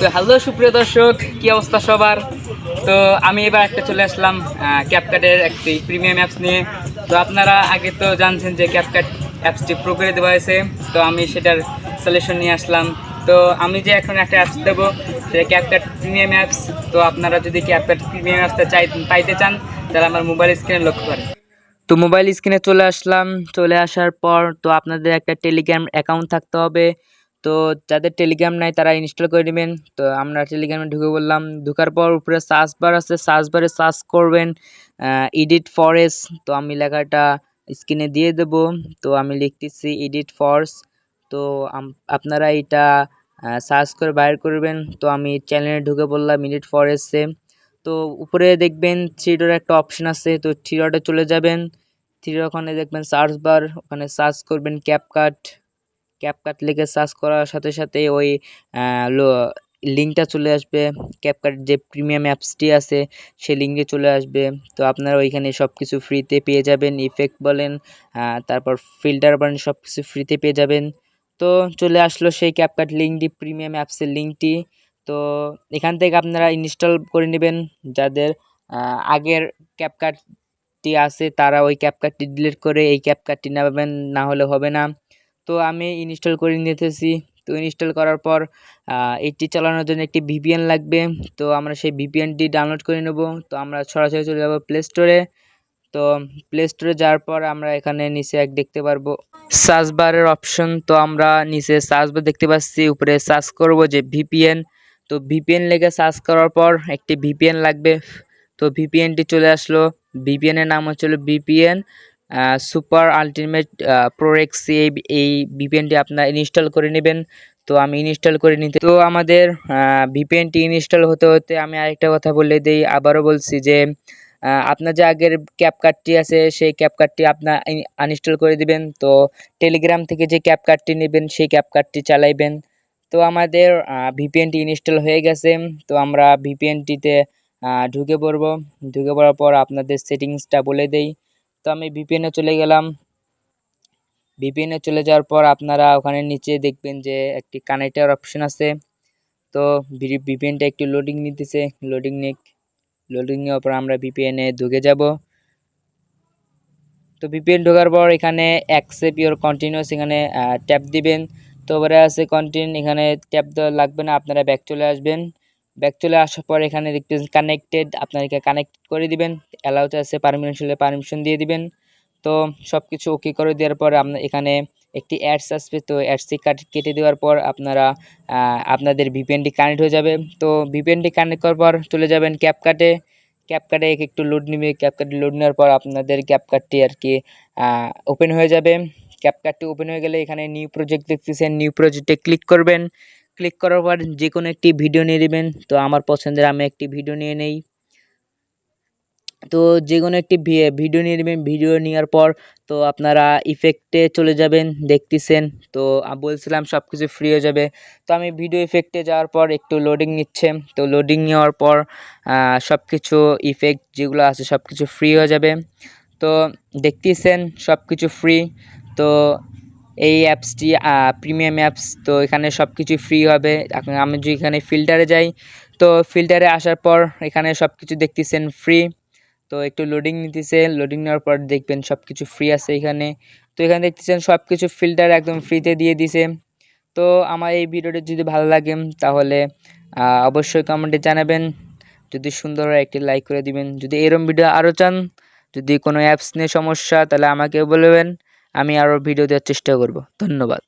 তো হ্যালো সুপ্রিয় দর্শক, কি অবস্থা সবার? তো আমি এবার একটা চলে আসলাম ক্যাপকাটের একটি প্রিমিয়াম অ্যাপস নিয়ে। তো আপনারা আগে তো জানছেন যে ক্যাপকাট অ্যাপসটি প্রো করে দেওয়া হয়েছে। তো আমি সেটার সলিউশন নিয়ে আসলাম। তো আমি যে এখন একটা অ্যাপস দেবো, সেটা ক্যাপকাট প্রিমিয়াম অ্যাপস। তো আপনারা যদি ক্যাপকাট প্রিমিয়াম অ্যাপসটা পাইতে চান, তাহলে আমার মোবাইল স্ক্রিনে লক্ষ্য করেন। তো মোবাইল স্ক্রিনে চলে আসলাম। চলে আসার পর তো আপনাদের একটা টেলিগ্রাম অ্যাকাউন্ট থাকতে হবে। তো যাদের টেলিগ্রাম নাই তারা ইনস্টল করে নেবেন। তো আমরা টেলিগ্রামে ঢুকে বললাম, ঢোকার পর উপরে সার্চ বার আছে, সার্চ বারে সার্চ করবেন এডিট ফরেস্ট। তো আমি লেখাটা স্ক্রিনে দিয়ে দেব। তো আমি লিখতেছি এডিট ফরেস্ট। তো আপনারা এটা সার্চ করে বাইর করবেন। তো আমি চ্যানেলে ঢুকে বললাম এডিট ফরেস্টে। তো উপরে দেখবেন থ্রি ডট একটা অপশন আছে, তো থ্রি ডটে চলে যাবেন। থ্রি ওখানে দেখবেন সার্চ বার, ওখানে সার্চ করবেন ক্যাপকাট। ক্যাপকাট লিখে সার্চ করার সাথে সাথে ওই লিঙ্কটা চলে আসবে। ক্যাপকাট যে প্রিমিয়াম অ্যাপসটি আছে সেই লিঙ্কে চলে আসবে। তো আপনারা ওইখানে সব কিছু ফ্রিতে পেয়ে যাবেন। ইফেক্ট বলেন, তারপর ফিল্টার বলেন, সব কিছু ফ্রিতে পেয়ে যাবেন। তো চলে আসলো সেই ক্যাপকাট লিঙ্কটি, প্রিমিয়াম অ্যাপসের লিঙ্কটি। তো এখান থেকে আপনারা ইনস্টল করে নেবেন। যাদের আগের ক্যাপকাটটি আছে তারা ওই ক্যাপকাটটি ডিলিট করে এই ক্যাপকাটটি নেবেন, না হলে হবে না। তো আমি ইনস্টল করে নিতেছি। তো ইনস্টল করার পর এটি চালানোর জন্য একটি ভিপিএন লাগবে। তো আমরা সেই ভিপিএনটি ডাউনলোড করে নেব। তো আমরা সরাসরি চলে যাব প্লে স্টোরে। তো প্লে স্টোরে যাওয়ার পর আমরা এখানে নিচে দেখতে পারবো সার্চ বারের অপশন। তো আমরা নিচে সার্চ বার দেখতে পাচ্ছি, উপরে সার্চ করব যে ভিপিএন। তো ভিপিএন লেগে সার্চ করার পর একটি ভিপিএন লাগবে। তো ভিপিএনটি চলে আসলো। ভিপিএনের নাম হচ্ছিল VPN super ultimate pro x. এই ভিপিএনটি আপনারা ইনস্টল করে নেবেন। তো আমি ইনস্টল করে নিতে, তো আমাদের ভিপিএনটি ইনস্টল হতে হতে আমি আরেকটা কথা বলে দিই, আবারও বলছি যে আপনার যে আগের ক্যাপকাটটি আছে সেই ক্যাপকাটটি আপনার আনইনস্টল করে দিবেন। তো টেলিগ্রাম থেকে যে ক্যাপকাটটি নেবেন সেই ক্যাপকাটটি চালাইবেন। তো আমাদের ভিপিএনটি ইনস্টল হয়ে গেছে। তো আমরা ভিপিএনটিতে ঢুকে পড়ব। ঢুকে পড়ার পর আপনাদের সেটিংসটা বলে দেই। তো আমি ভিপিএনে চলে গেলাম। ভিপিএনে চলে যাওয়ার পর আপনারা ওখানে নিচে দেখবেন যে একটি কানেক্টর অপশন আছে। তো ভিপিএনটা একটু লোডিং নিতেছে, লোডিং নেওয়ার পর আমরা ভিপিএনে ঢুকে যাব। তো ভিপিএন ঢোকার পর এখানে অ্যাকসেপ্ট ইওর কন্টিনিউস এখানে ট্যাপ দিবেন। তো এবারে আছে কন্টিনিউ, এখানে ট্যাপ দেওয়া লাগবে না, আপনারা ব্যাক চলে আসবেন। ব্যাক চলে আসার পর এখানে দেখতেছেন কানেক্টেড, আপনাদেরকে কানেক্ট করে দিবেন। অ্যালাউতে আছে পারমিশন হলে পারমিশন দিয়ে দিবেন। তো সব কিছু ওকে করে দেওয়ার পর আপনার এখানে একটি অ্যাডস আসবে। তো অ্যাডসটি কেটে দেওয়ার পর আপনারা আপনাদের ভিপিএনটি কানেক্ট হয়ে যাবে। তো ভিপিএনটি কানেক্ট করার পর চলে যাবেন ক্যাপকাটে। ক্যাপকাটে একটু লোড নেবে। ক্যাপকাটে লোড নেওয়ার পর আপনাদের ক্যাপকাটটি আর কি ওপেন হয়ে যাবে। ক্যাপকাটটি ওপেন হয়ে গেলে এখানে নিউ প্রজেক্ট দেখতেছেন, নিউ প্রজেক্টে ক্লিক করবেন। ক্লিক করার পর যে কোনো একটি ভিডিও নিয়ে নেবেন। তো আমার পছন্দের আমি একটি ভিডিও নিয়ে নেই। তো যে কোনো একটি ভিডিও নিয়ে নেবেন। ভিডিও নেওয়ার পর তো আপনারা ইফেক্টে চলে যাবেন, দেখতেছেন। তো বলছিলাম সব কিছু ফ্রি হয়ে যাবে। তো আমি ভিডিও ইফেক্টে যাওয়ার পর একটু লোডিং নিচ্ছে। তো লোডিং নেওয়ার পর সব কিছু ইফেক্ট যেগুলো আছে সব কিছু ফ্রি হয়ে যাবে। তো দেখতেছেন সব কিছু ফ্রি। তো এই অ্যাপসটি প্রিমিয়াম অ্যাপস। তো এখানে সব কিছু ফ্রি হবে। এখন আমি যদি এখানে ফিল্টারে যাই, তো ফিল্টারে আসার পর এখানে সব কিছু দেখতেছেন ফ্রি। তো একটু লোডিং নিতেছে, লোডিং নেওয়ার পর দেখবেন সব কিছু ফ্রি আছে এখানে। তো এখানে দেখতেছেন সব কিছু ফিল্টার একদম ফ্রিতে দিয়ে দিছে। তো আমার এই ভিডিওটি যদি ভালো লাগে তাহলে অবশ্যই কমেন্টে জানাবেন। যদি সুন্দর হয় একটি লাইক করে দিবেন। যদি এরকম ভিডিও আরও চান, যদি কোনো অ্যাপস নিয়ে সমস্যা, তাহলে আমাকে বলবেন, আমি আরও ভিডিও দেওয়ার চেষ্টা করব। ধন্যবাদ।